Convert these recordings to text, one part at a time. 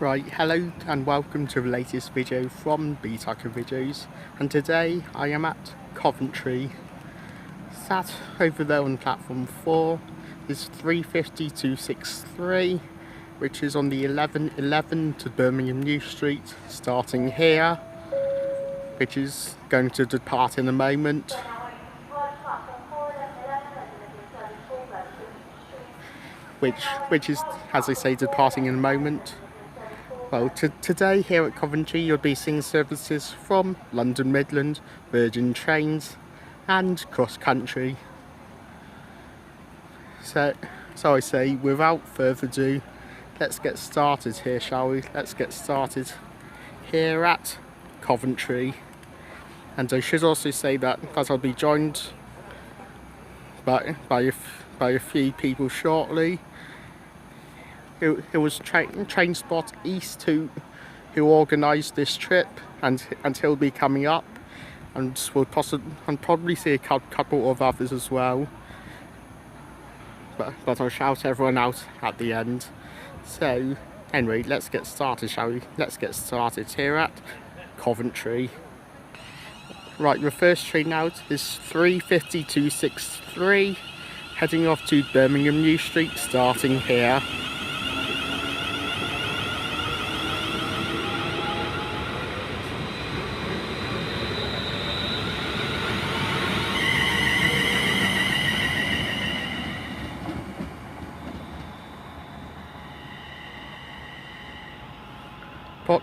Right, hello and welcome to the latest video from B-Tucker Videos, and today I am at Coventry. Sat over there on platform 4 is 350-263, which is on the 1111 to Birmingham New Street, starting here, which is going to depart in a moment. Which is, as I say, departing in a moment. Well, today here at Coventry you'll be seeing services from London Midland, Virgin Trains and Cross Country. So I say, without further ado, let's get started here, shall we? Let's get started here at Coventry. And I should also say that I'll be joined by a few people shortly. It was TrainSpotEast who organised this trip, and he'll be coming up, and we'll probably see a couple of others as well. But I'll shout everyone out at the end. So anyway, let's get started, shall we? Let's get started here at Coventry. Right, the first train out is 350-263, heading off to Birmingham New Street, starting here.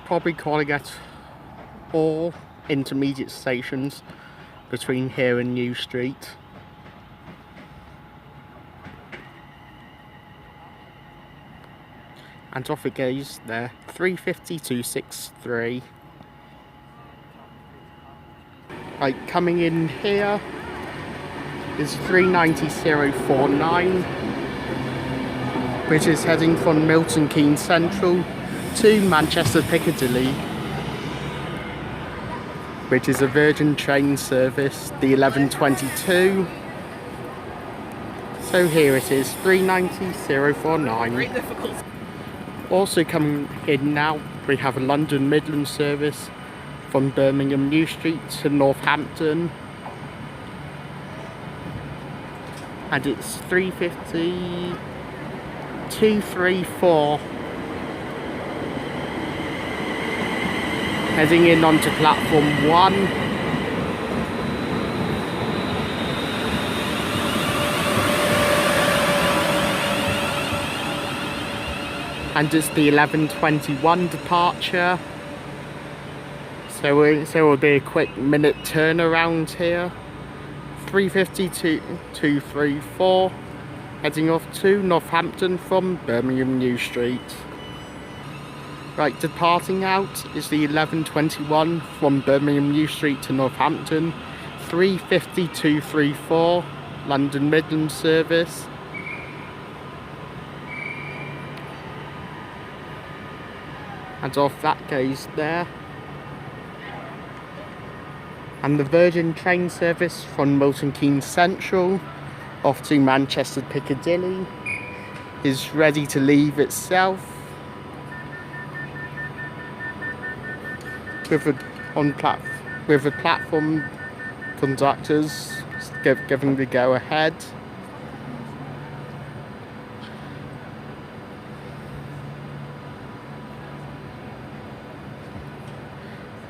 Probably calling at all intermediate stations between here and New Street. And off it goes there, 350-263. Right, coming in here is 390-049, which is heading from Milton Keynes Central to Manchester Piccadilly, which is a Virgin train service, the 1122. So here it is, 390-049. Also coming in now, we have a London Midland service from Birmingham New Street to Northampton, and it's 350-234. Heading in onto platform 1. And it's the 11:21 departure. So it will be a quick minute turnaround here. 350-234, heading off to Northampton from Birmingham New Street. Right, departing out is the 11:21 from Birmingham New Street to Northampton, 350-234, London Midland service. And off that goes there. And the Virgin train service from Milton Keynes Central off to Manchester Piccadilly is ready to leave itself, with the platform conductors giving the go ahead.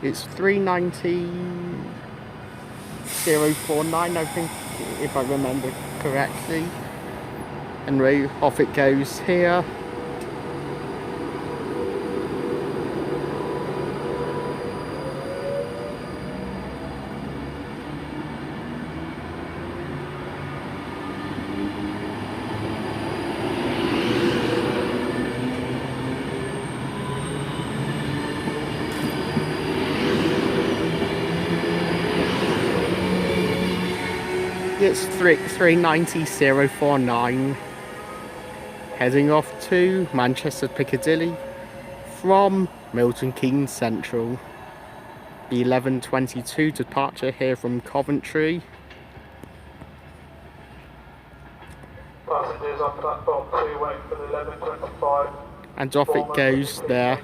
It's 390-049, I think, if I remember correctly. And off it goes here. It's 390-049, heading off to Manchester Piccadilly from Milton Keynes Central. The 11:22 departure here from Coventry. Passengers on platform 2 wait for the 11:25. and off it goes there.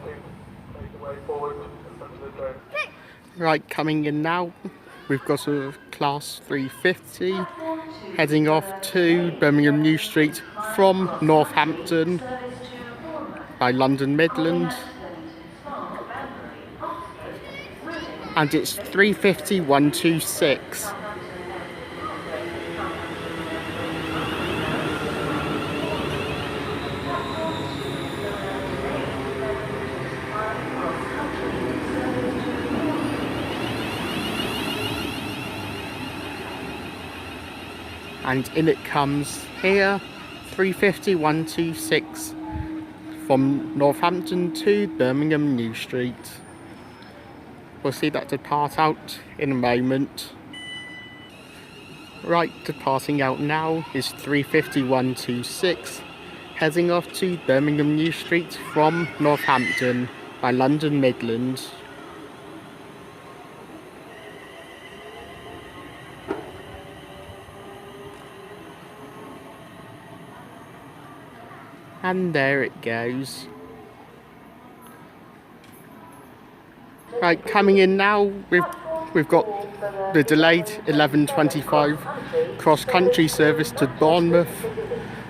Right, coming in now, we've got a class 350 heading off to Birmingham New Street from Northampton by London Midland, and it's 350-126. And in it comes here, 350-126 from Northampton to Birmingham New Street. We'll see that depart out in a moment. Right, departing out now is 350-126, heading off to Birmingham New Street from Northampton by London Midland. And there it goes. Right, coming in now, we've got the delayed 11:25 cross-country service to Bournemouth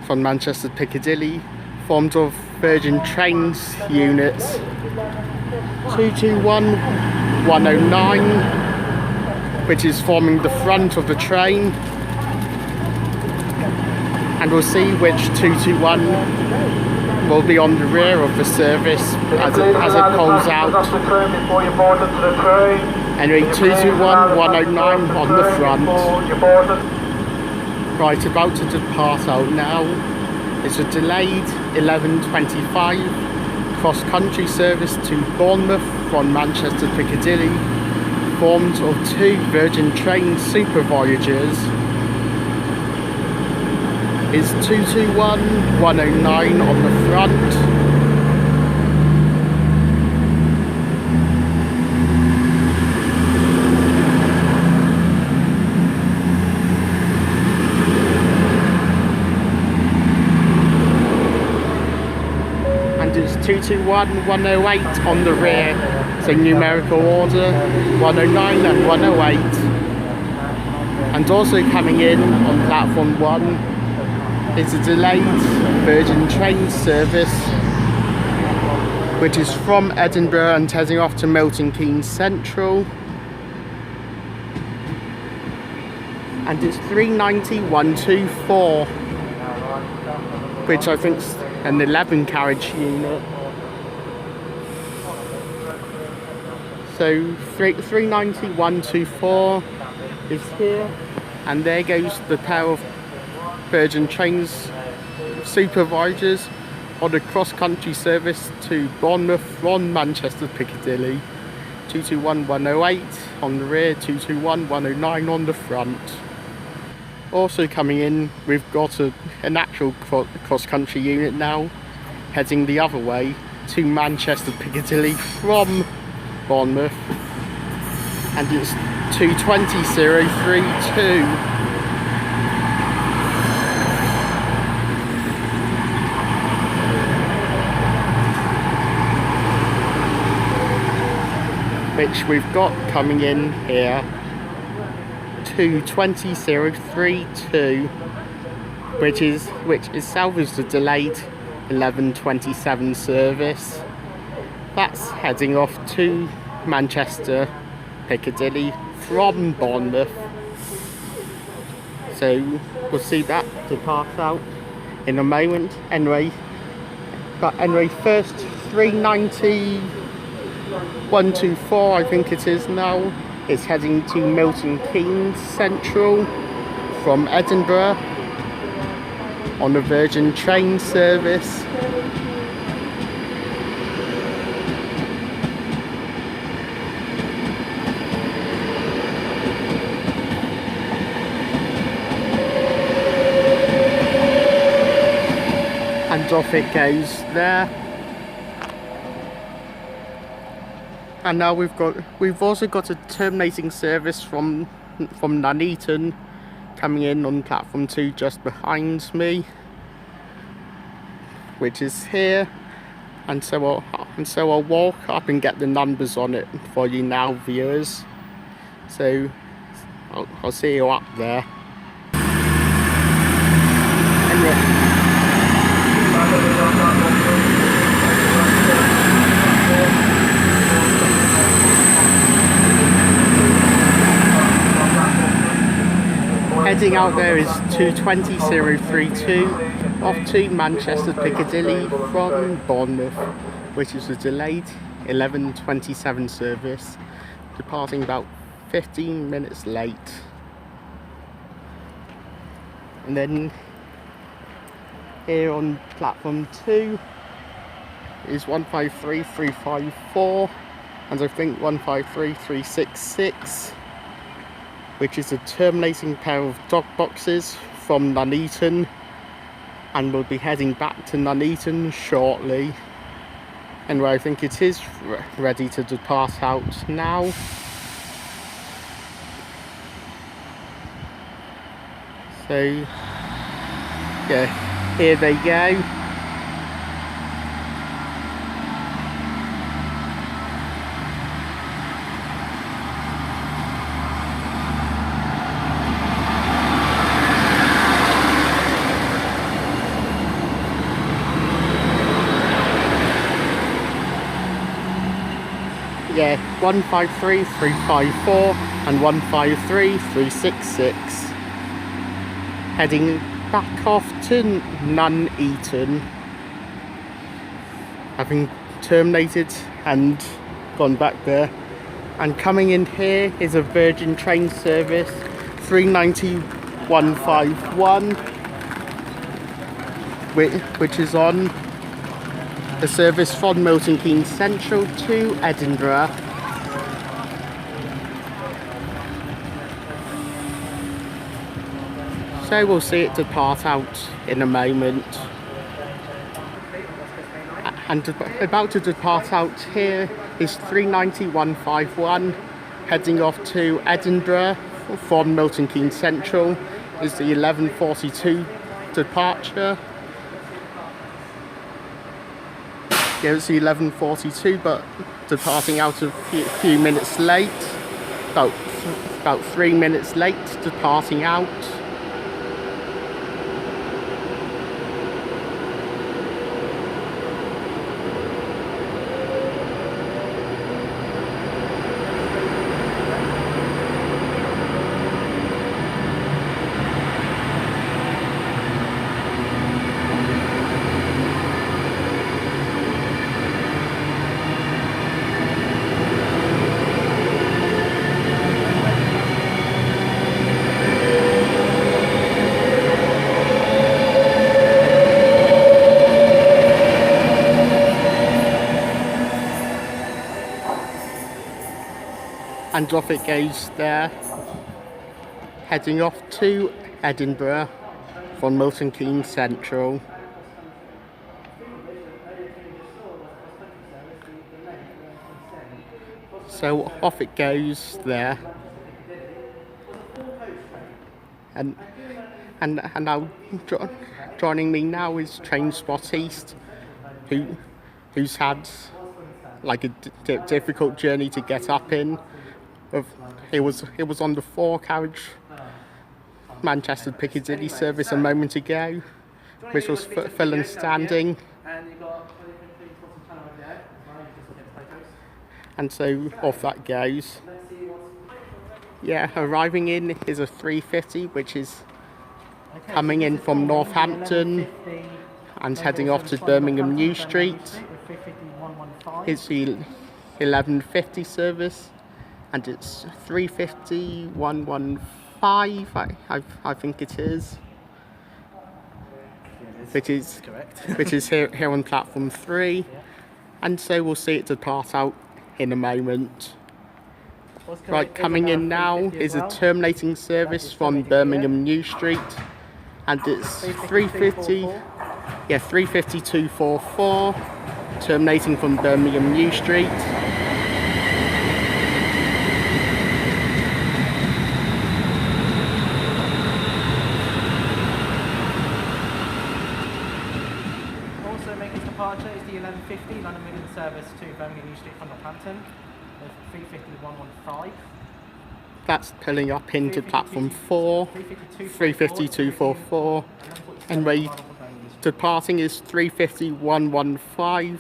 from Manchester Piccadilly, formed of Virgin Trains units 221-109, which is forming the front of the train. And we'll see which 221 will be on the rear of the service as it pulls out. Anyway, 221-109 on the front. Right, about to depart out now. It's a delayed 11:25 cross-country service to Bournemouth from Manchester Piccadilly, formed of 2 Virgin Train Super Voyagers. Is 221-109 on the front. And it's 221-108 on the rear. So numerical order 109 and 108. And also coming in on platform 1 is a delayed Virgin Train service, which is from Edinburgh and heading off to Milton Keynes Central. And it's 390-124, which I think is an 11 carriage unit. So 390-124 is here, and there goes the pair of Virgin Trains supervisors on a cross-country service to Bournemouth from Manchester Piccadilly. 221-108 on the rear, 221-109 on the front. Also coming in, we've got an actual cross-country unit now, heading the other way to Manchester Piccadilly from Bournemouth, and it's 220-032. Which we've got coming in here, 220-032, which itself is the delayed 11:27 service. That's heading off to Manchester Piccadilly from Bournemouth. So we'll see that depart out in a moment. Anyway, first 390-124, I think it is now, is heading to Milton Keynes Central from Edinburgh on a Virgin Train service. And off it goes there. And now we've also got a terminating service from Nuneaton coming in on platform 2 just behind me, which is here, And so I'll walk up and get the numbers on it for you now, viewers. So I'll see you up there. Heading out there is 220.032 off to Manchester Piccadilly from Bournemouth, which is a delayed 11:27 service, departing about 15 minutes late. And then here on platform 2 is 153.354 and I think 153.366, which is a terminating pair of dog boxes from Nuneaton, and we'll be heading back to Nuneaton shortly. Anyway, I think it is ready to depart out now. So yeah, here they go. Yeah, 153.354 and 153.366. Heading back off to Nuneaton, having terminated and gone back there. And coming in here is a Virgin train service 390.151, which is on the service from Milton Keynes Central to Edinburgh. So we'll see it depart out in a moment. And about to depart out here is 390.151, heading off to Edinburgh from Milton Keynes Central. Is the 11:42 departure. Yeah, it's the 11:42, but departing out a few minutes late. About 3 minutes late departing out. And off it goes there, heading off to Edinburgh from Milton Keynes Central. So off it goes there, and now joining me now is TrainSpotEast, who's had like a difficult journey to get up in. It was on the 4-carriage Manchester Piccadilly service a moment ago, which was full and standing. And so off that goes. Yeah, arriving in is a 350, which is coming in from Northampton and heading off to Birmingham New Street. It's the 11:50 service. And it's 350.115, I think it is. Which is correct. Which is here on platform 3. And so we'll see it depart out in a moment. Right, coming in now is a terminating service from Birmingham New Street. And it's 350.244, terminating from Birmingham New Street. Also making departure is the 11:50 London Midland service to Birmingham New Street from Northampton. There's 350-115. That's pulling up into platform 4, 350-244, and way departing is 350-115.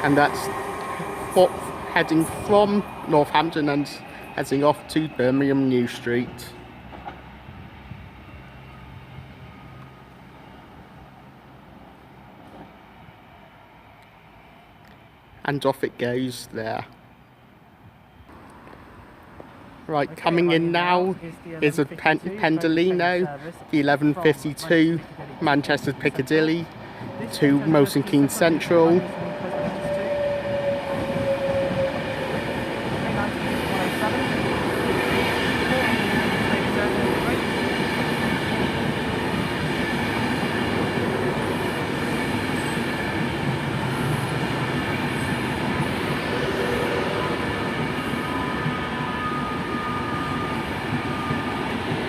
And that's heading from Northampton and heading off to Birmingham New Street. And off it goes there. Right, coming in now is a Pendolino, the 1152 Manchester Piccadilly to Milton Keynes Central.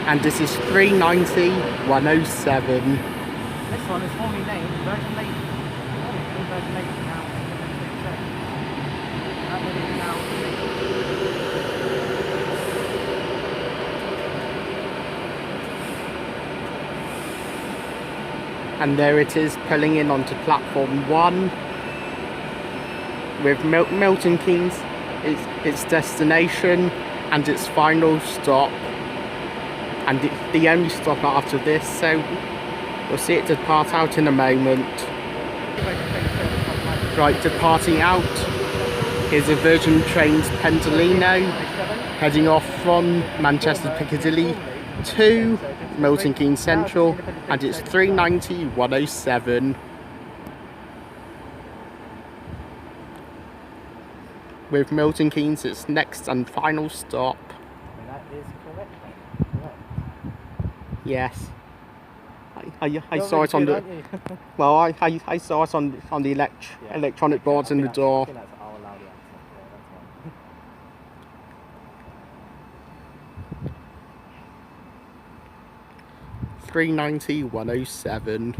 And this is 390-107. This one is formerly named Virgin Lake. Virgin Lake now. That one is now. And there it is, pulling in onto platform 1 with Milton Keynes, its destination and its final stop. And it's the only stop after this, so we'll see it depart out in a moment. Right, departing out is a Virgin Trains Pendolino, heading off from Manchester Piccadilly to Milton Keynes Central, and it's 390-107. With Milton Keynes its next and final stop. That is correct. Yes, I saw it on the. Well, I saw it on the electronic boards in the door. 390-107.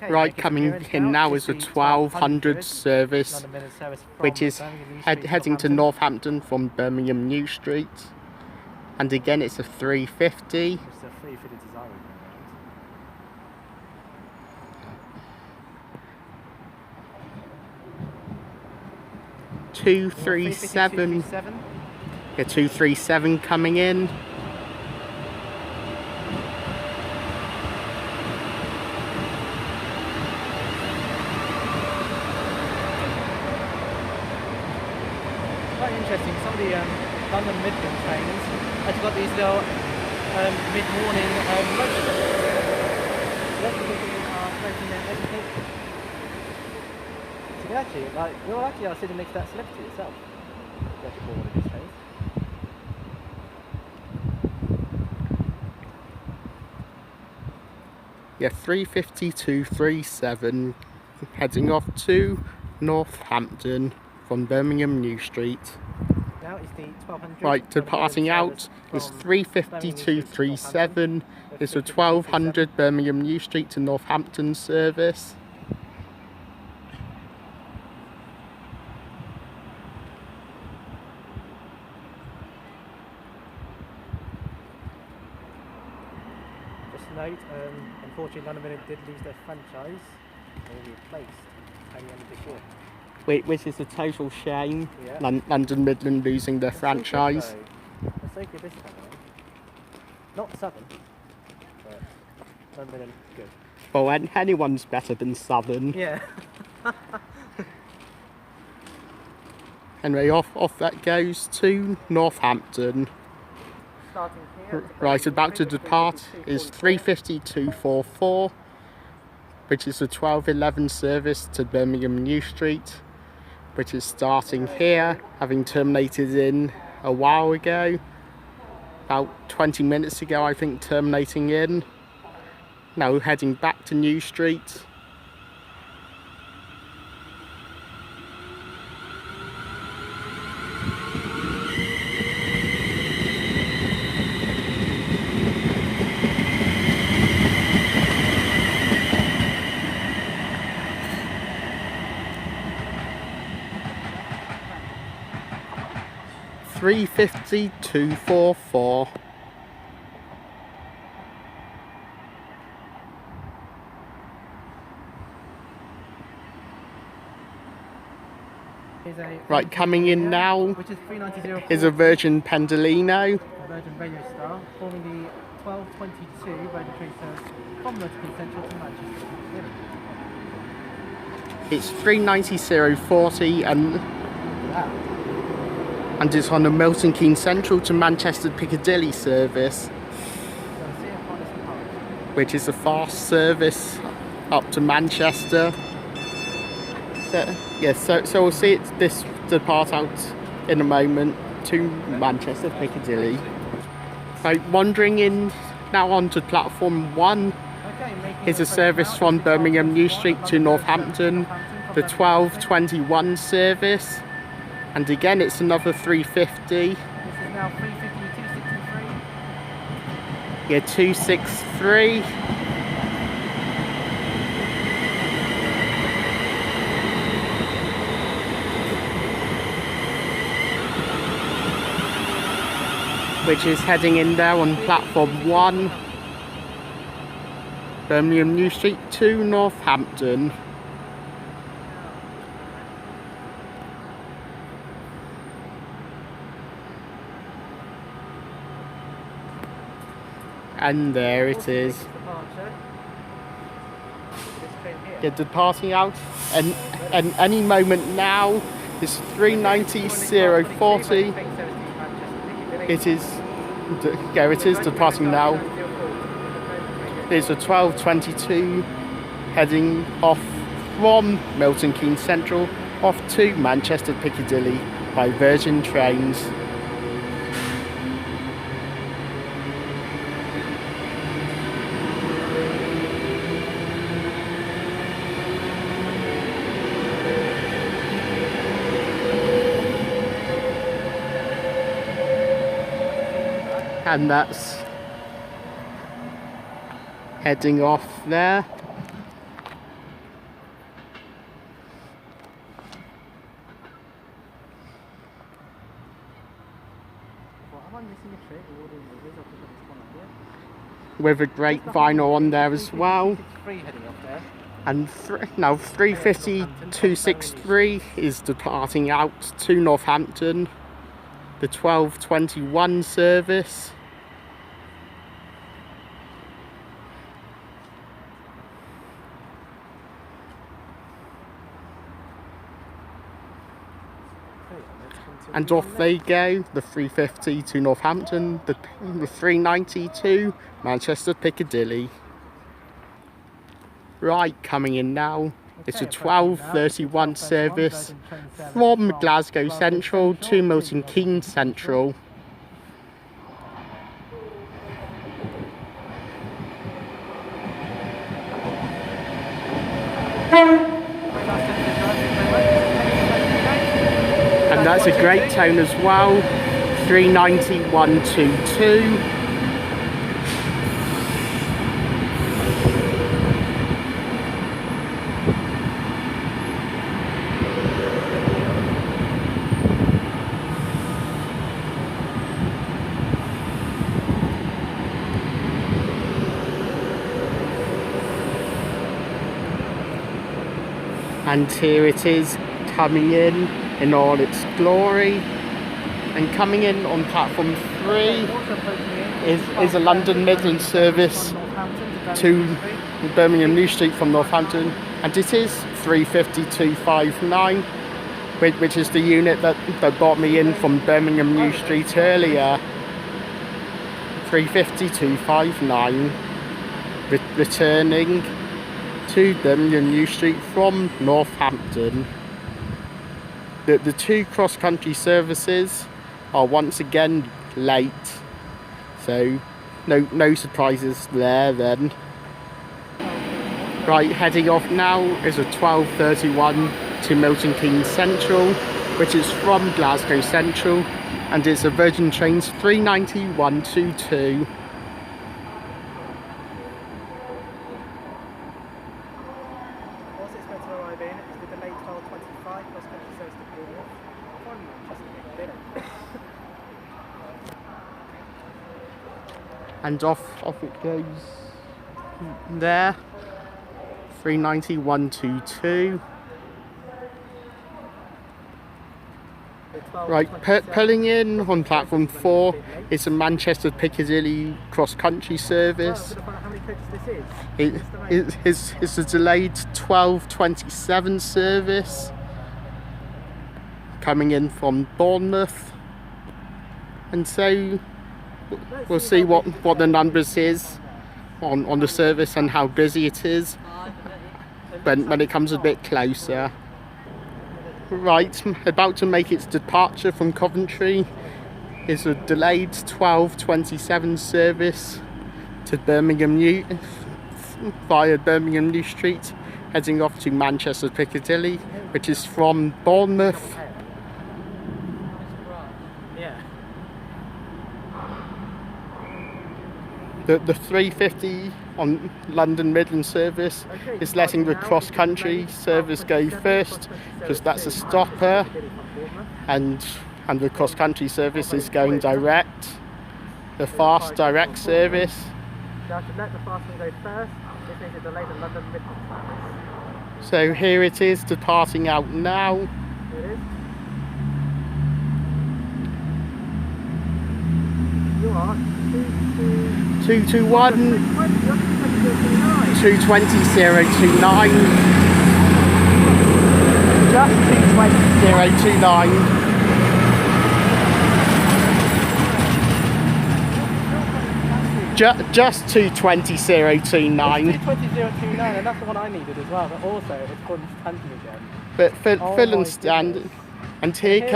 Right, coming in now is a 1200 service, which is heading to Northampton from Birmingham New Street. And again, it's a 350. It's a 350 design. 237. Yeah, 237 coming in. Quite interesting. Some of the London Midland trains actually got these little mid-morning so we actually, we all actually are sitting next to that celebrity itself. You actually bought one of these trains. Yeah, 350-237 heading off to Northampton from Birmingham New Street. Now it's the 1200. Right, departing out is 350-237. It's a 1200 Birmingham New Street to Northampton service. Just note, unfortunately London Midland did lose their franchise. They were replaced at the end of this year. Which is a total shame. Yeah. London Midland losing their franchise. They're so good this time around. Not Southern, but London Midland good. Well, anyone's better than Southern. Yeah. Anyway, off that goes to Northampton. Starting here. Right, about to depart is 350-244, which is a 1211 service to Birmingham New Street, which is starting here, having terminated in a while ago, about 20 minutes ago I think, terminating in. Now heading back to New Street. $350,244. Right, coming in now which is 390 is a Virgin Pendolino. Virgin Radio Star, forming the 1222 Virgin train service from Milton Central to Manchester. It's 390,040 and it's on the Milton Keynes Central to Manchester Piccadilly service, which is a fast service up to Manchester. So, yes, so we'll see this depart out in a moment to Manchester Piccadilly. Right, wandering in now onto platform 1 is a service from Birmingham New Street to Northampton, the 1221 service, and again it's another 350. This is now 350, 263. Yeah, 263. Which is heading in there on platform 1, Birmingham New Street to Northampton. And there it is. Yeah, departing out, and any moment now. It's 390,040. It is departing now. It's a 1222 heading off from Milton Keynes Central off to Manchester Piccadilly by Virgin Trains. And that's heading off there. With a great vinyl on there as well. And now 350-263 is departing out to Northampton, the 1221 service. And off they go, the 350 to Northampton, the 390 to Manchester Piccadilly. Right, coming in now, it's a 1231 service from Glasgow Central to Milton Keynes Central. And that's a great tone as well, 390-122. And here it is coming in all its glory. And coming in on platform 3 is a London Midland service to Birmingham New Street from Northampton, and it is 350-259, which is the unit that brought me in from Birmingham New Street earlier. 350-259, returning to Birmingham New Street from Northampton. The two cross-country services are once again late, so no surprises there then. Right, heading off now is a 12:31 to Milton Keynes Central, which is from Glasgow Central, and it's a Virgin Trains 390-122. Also expected to arrive in is the delayed 12:25 cross country service to Bournemouth from Manchester Piccadilly. And off it goes there. 390-122. Right, pulling in on platform 4 is a Manchester Piccadilly cross-country service. How many coaches this is? It's a delayed 12:27 service coming in from Bournemouth, and so we'll see what the numbers is on the service and how busy it is when it comes a bit closer. Right, about to make its departure from Coventry is a delayed 12:27 service to Birmingham via Birmingham New Street, heading off to Manchester Piccadilly, which is from Bournemouth. The 350 on London Midland service is letting the cross-country service go first, because that's a stopper, and the cross-country service is going direct, the fast direct service. Now to let the fast one go first, this means a delay the London Midland service. So here it is, departing out now. Here it is. You are 221 220-029. Just 220-029. Just 220-029. 220-029, and that's the one I needed as well, but also it's called Stanton again. But fill and stand. And here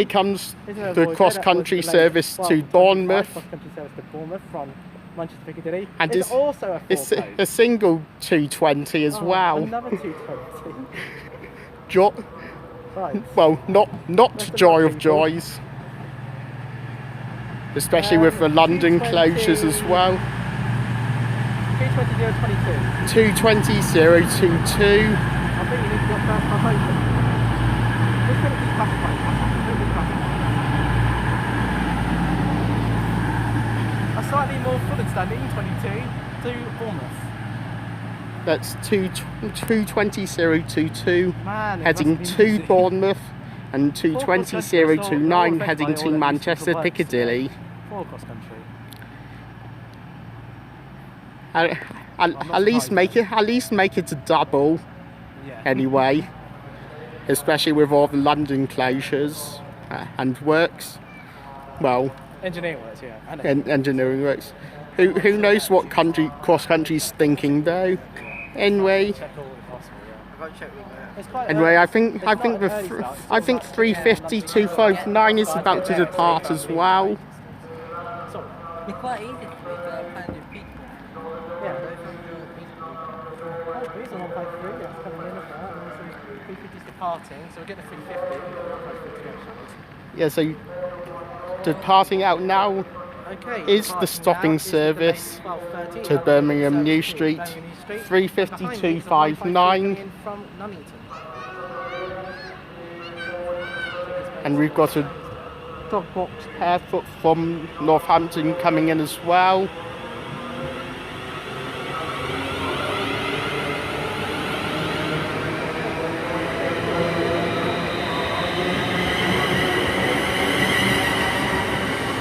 comes the cross-country service to Bournemouth. Cross-country service to Bournemouth from Manchester Piccadilly. And it's also a it's a single 220 as well. Another 220. Right. Well, not joy of joys. Especially with the London closures as well. 220-022. 220-022. I think you need to get first class open. Just going to keep classified. A slightly more full and standing 22 to Bournemouth. That's 220-022 Man, heading to Bournemouth, and 220-029 heading to Manchester Piccadilly. For cross country. At least make it a double. Yeah. Anyway, especially with all the London closures and works. Well, Engineering works, yeah. engineering works. Who knows what cross country's thinking though? Anyway. Anyway, I think 350-259 is about to depart as well. It's quite easy to find your people. Yeah. These are 153, that's coming in at that, and there's some 350's departing, so we'll get the 350. Yeah, so departing out now is the stopping service to Birmingham New Street, 350-259. And we've got a dog box Harefoot from Northampton coming in as well.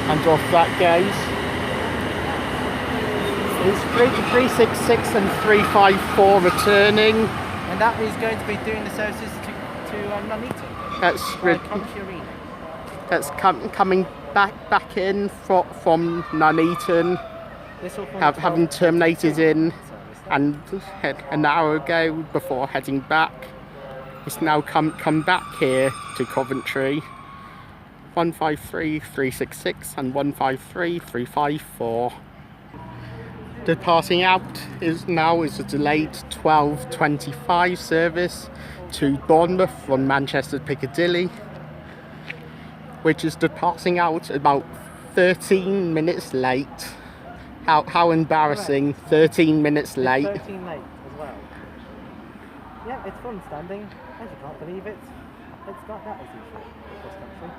And off that goes. It's 366 and 354 returning. And that is going to be doing the services to Nuneaton. That's coming back in from Nuneaton, having terminated in and an hour ago before heading back. It's now come back here to Coventry 153 366 and 153 354. Departing out is a delayed 12:25 service to Bournemouth from Manchester Piccadilly, which is departing out about 13 minutes late. How embarrassing, 13 minutes late. 13 late as well. Yeah, it's fun standing. I just can't believe it. It's not that easy for this country.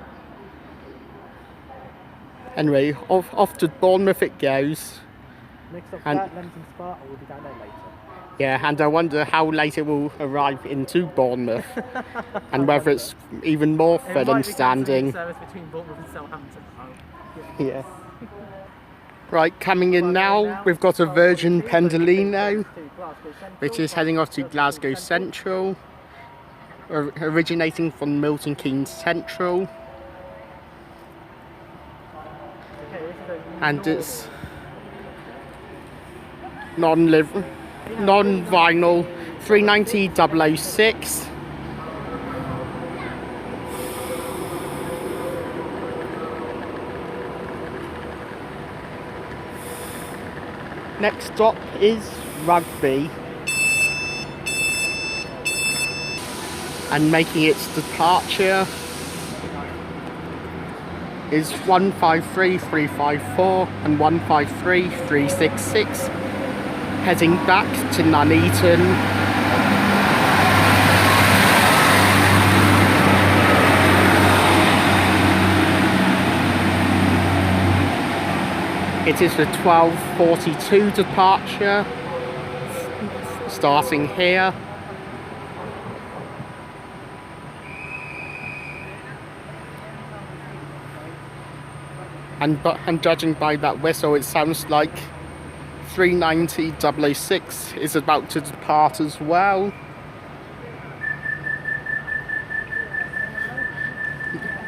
Anyway, off to Bournemouth it goes. Next up And- that, Leamington Spa, we'll be down there later. Yeah, and I wonder how late it will arrive into Bournemouth and whether it's even more fun than standing. Service between Bournemouth and Southampton. Yeah. Right, coming in now, we've got a Virgin Pendolino, which is heading off to Glasgow Central, originating from Milton Keynes Central, and it's non-vinyl 390-006. Next stop is Rugby, and making its departure is 153 354 and 153 366, heading back to Nuneaton. It is the 12:42 departure, starting here. And judging by that whistle, it sounds like 390-006 is about to depart as well.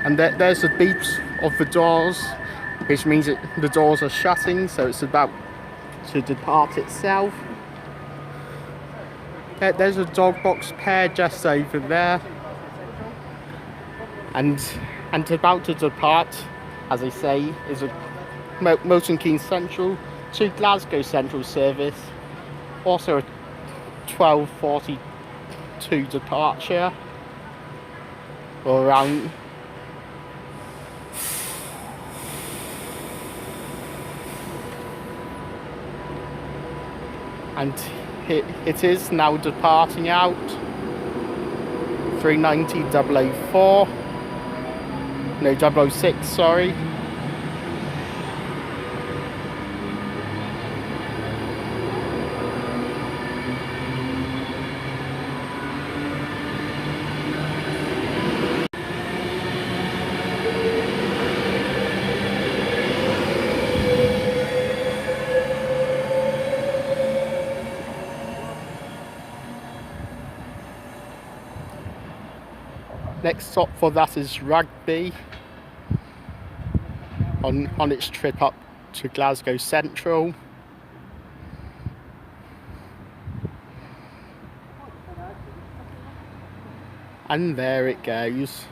And there's the beeps of the doors, which means the doors are shutting, so it's about to depart itself. There's a dog box pair just over there, and about to depart, as I say, is a Milton Keynes Central to Glasgow Central service, also a 12:42 departure, or around. And it is now departing out 390-004, no 006, sorry. Next stop for that is Rugby, on its trip up to Glasgow Central. And there it goes.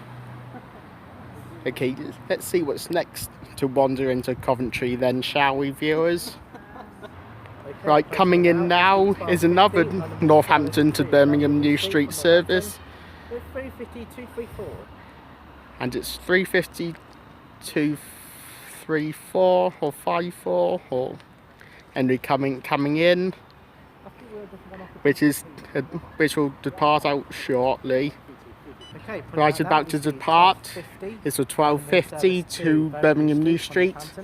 Okay, let's see what's next to wander into Coventry then, shall we, viewers? Right, coming in now is another Northampton to Birmingham New Street service. 350-234. And it's 350-234 or 54, or Henry coming in, which will depart out shortly. Okay, Right, about to depart is a 12:50 to Birmingham New Street,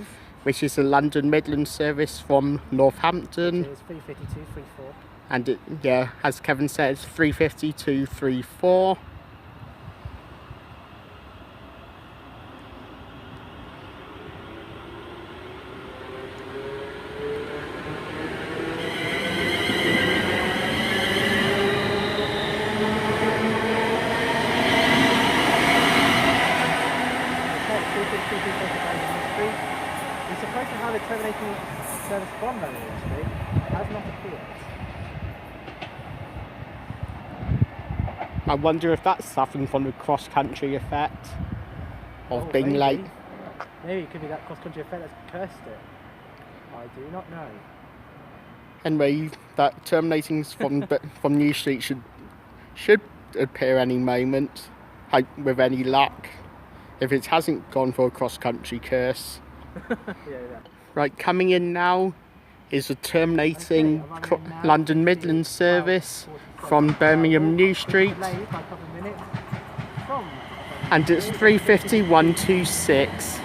which is a London Midland service from Northampton. It's 350-234. And it, yeah, as Kevin says, 350-234. We're supposed to have a terminating service from London Street. It has not appeared. I wonder if that's suffering from the cross-country effect. of being late. Maybe it could be that cross-country event that's cursed it. I do not know. Anyway, that terminating from from New Street should appear any moment, with any luck, if it hasn't gone for a cross-country curse. Yeah. Right, coming in now is the terminating London Midland service from Birmingham New Street, Delayed by a couple of minutes from and it's 3:51:26.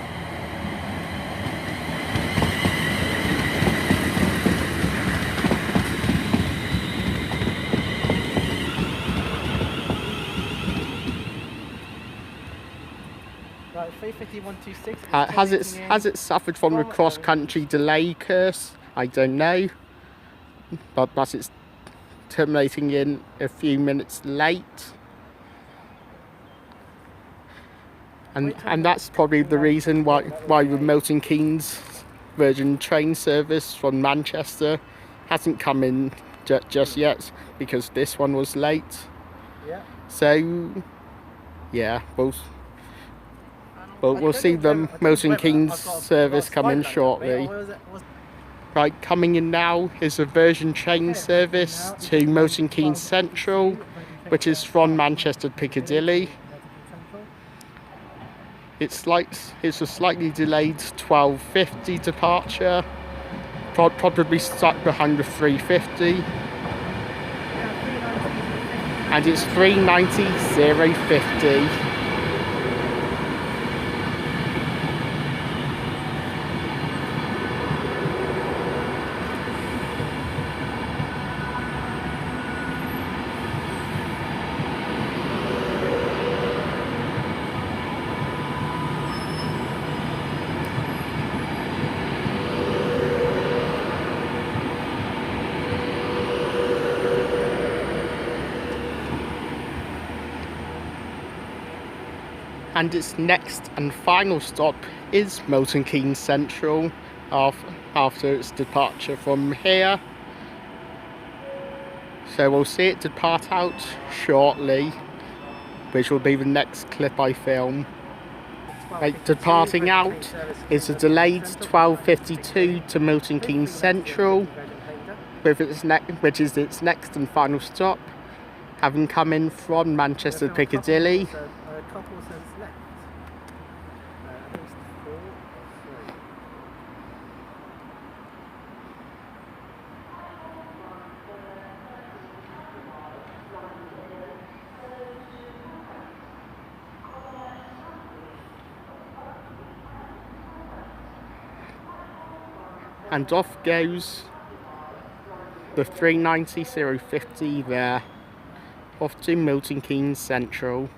Right, 3:51:26. Has it suffered from the cross-country delay curse? I don't know, but it's terminating in a few minutes late, and that's probably the reason why the Milton Keynes Virgin train service from Manchester hasn't come in just yet, because this one was late. Yeah. So yeah, we'll see the Milton Keynes service come in shortly. Right, coming in now is a Virgin train service to Milton Keynes Central, which is from Manchester Piccadilly. It's a slightly delayed 12:50 departure, probably stuck behind the 3:50, and it's 3:90:50. And its next and final stop is Milton Keynes Central after its departure from here. So we'll see it depart out shortly, which will be the next clip I film. Right, departing out is a delayed 12:52 to Milton Keynes Central, which is its next and final stop, having come in from Manchester Piccadilly. And off goes the 3:90:50 there, off to Milton Keynes Central.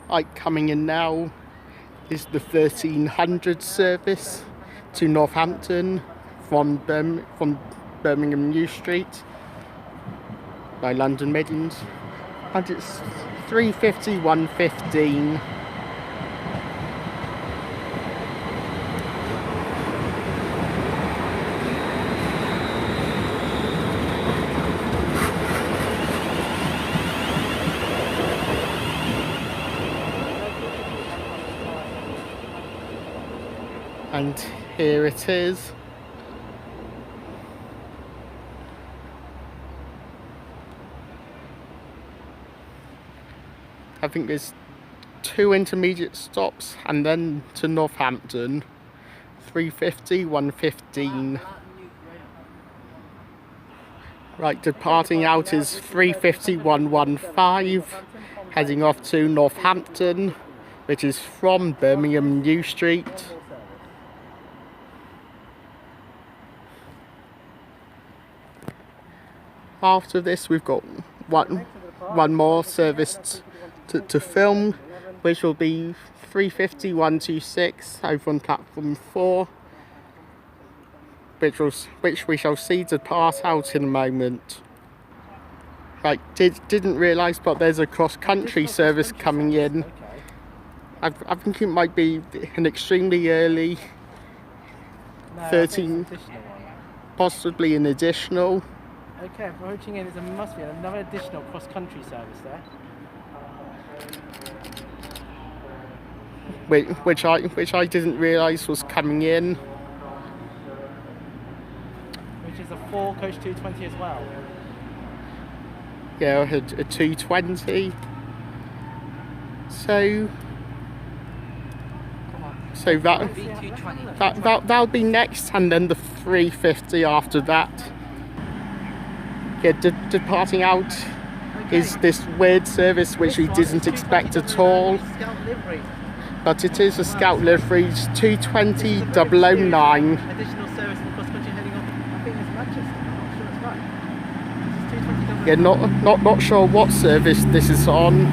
Right, coming in now is the 1300 service to Northampton from Birmingham New Street by London Midland, and it's 3:51:15. And here it is. I think there's 2 intermediate stops and then to Northampton. 3:50:15. Right, departing out is 3:51:15, heading off to Northampton, which is from Birmingham New Street. After this, we've got one more service to film, which will be 3:51:26 over on platform 4, which we shall see depart out in a moment. Right, didn't realise, but there's a cross-country service coming in. I think it might be an extremely early 13, possibly an additional. Okay, approaching in, there must be another additional cross-country service there. which I didn't realise was coming in. Which is a 4 coach 220 as well. Yeah, a 220. So that'll be next, and then the 350 after that. Yeah, departing out is this weird service which we didn't expect at all. But it is a Scout livery, 220 009. Additional service in the cross-country heading off, I think it's Manchester, I'm not sure it's right. This is 220 Yeah, not sure what service this is on.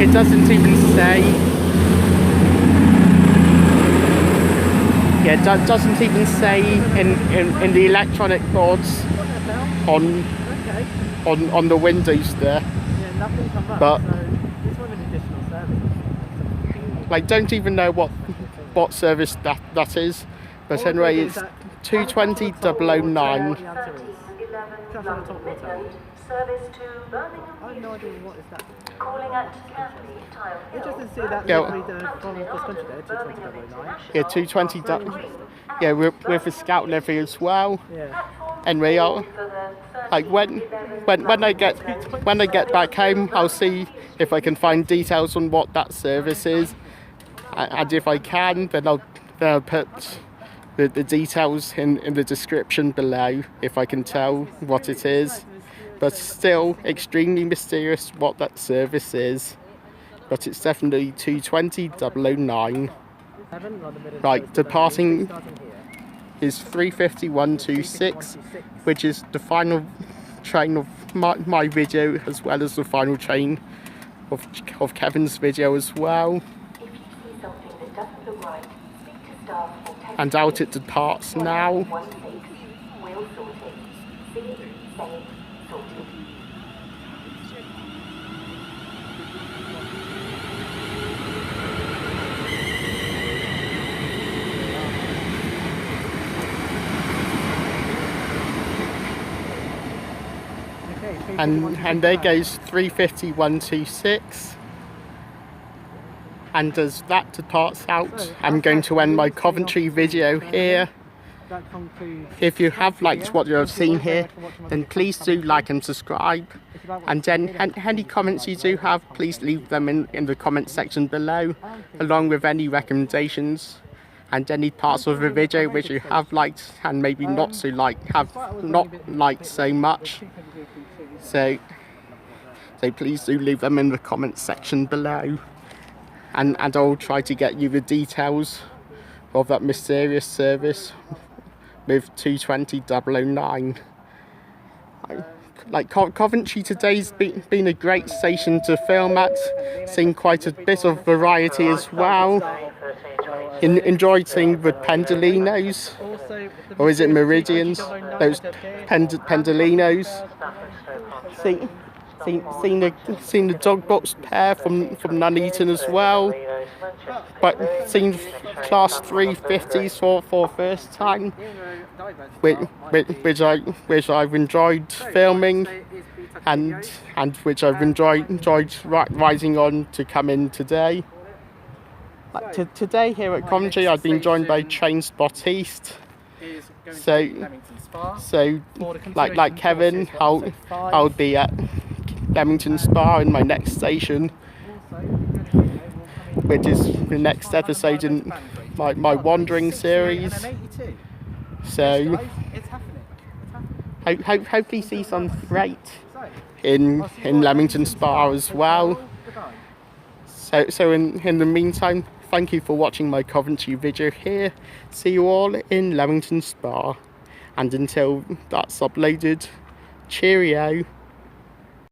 It doesn't even say. Yeah, it doesn't even say in the electronic boards on the windows there. Yeah, nothing come up. But so this one an additional service. like, don't even know what service that is. But anyway, it's 220 009. Service to Birmingham. I have no idea what is that. Calling at Camberley Tile Hill. It doesn't say that Yeah. livery from the cross-country there, 220 Yeah, 220. Yeah, with a Scout livery as well. Yeah. Anyway, like when I get back home, I'll see if I can find details on what that service is, and if I can, then I'll put the details in the description below if I can tell what it is. But still extremely mysterious what that service is. But it's definitely 220 009. Right, departing is 350 126, which is the final train of my video, as well as the final train of Kevin's video as well. If you see something that doesn't look right, speak to staff or text. And out it departs now. 16. We'll sort it. See it, say it, sort it. And there goes 350 126. And as that departs out, I'm going to end my Coventry video here. If you have liked what you have seen here, then please do like and subscribe. And then any comments you do have, please leave them in the comment section below, along with any recommendations and any parts of the video which you have liked and maybe not liked so much. So please do leave them in the comment section below, and I'll try to get you the details of that mysterious service with 220 009. Like Coventry today's been a great station to film at, seeing quite a bit of variety as well. Enjoyed seeing the pendolinos, or is it meridians? Those pendolinos. Seen the dog box pair from Nuneaton as well. But seen class 350s for first time, which I've enjoyed filming, and which I've enjoyed rising on to come in today. Like today here at Coventry, I've been joined by TrainSpotEast. So like Kevin, I'll be at Leamington Spa in my next station, which is the next episode in my wandering series. So hopefully see some freight in Leamington Spa as well. So in the meantime, thank you for watching my Coventry video here. See you all in Leamington Spa, and until that's uploaded, cheerio.